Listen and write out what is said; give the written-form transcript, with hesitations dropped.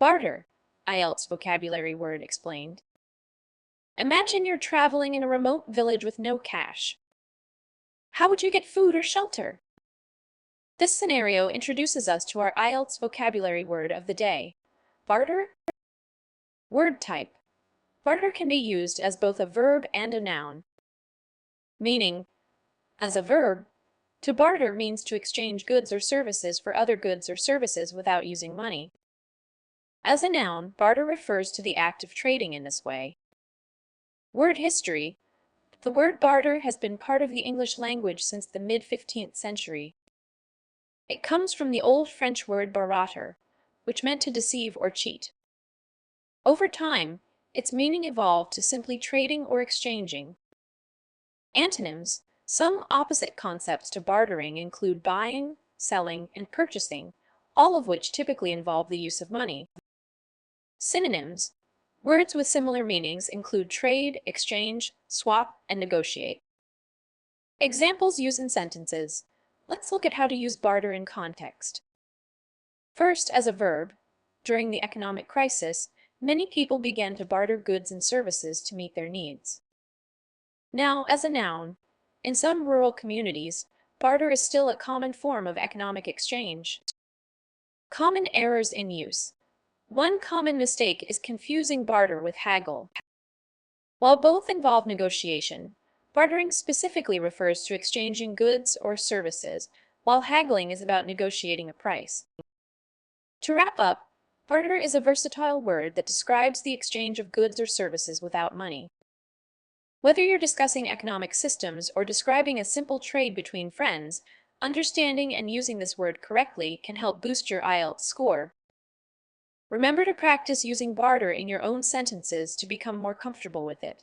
Barter, IELTS vocabulary word explained. Imagine you're traveling in a remote village with no cash. How would you get food or shelter? This scenario introduces us to our IELTS vocabulary word of the day. Barter. Word type. Barter can be used as both a verb and a noun. Meaning, as a verb, to barter means to exchange goods or services for other goods or services without using money. As a noun, barter refers to the act of trading in this way. Word history. The word barter has been part of the English language since the mid-15th century. It comes from the Old French word barater, which meant to deceive or cheat. Over time, its meaning evolved to simply trading or exchanging. Antonyms. Some opposite concepts to bartering include buying, selling, and purchasing, all of which typically involve the use of money. Synonyms. Words with similar meanings include trade, exchange, swap, and negotiate. Examples used in sentences. Let's look at how to use barter in context. First, as a verb, during the economic crisis, many people began to barter goods and services to meet their needs. Now, as a noun, in some rural communities, barter is still a common form of economic exchange. Common errors in use. One common mistake is confusing barter with haggle. While both involve negotiation, bartering specifically refers to exchanging goods or services, while haggling is about negotiating a price. To wrap up, barter is a versatile word that describes the exchange of goods or services without money. Whether you're discussing economic systems or describing a simple trade between friends, understanding and using this word correctly can help boost your IELTS score. Remember to practice using barter in your own sentences to become more comfortable with it.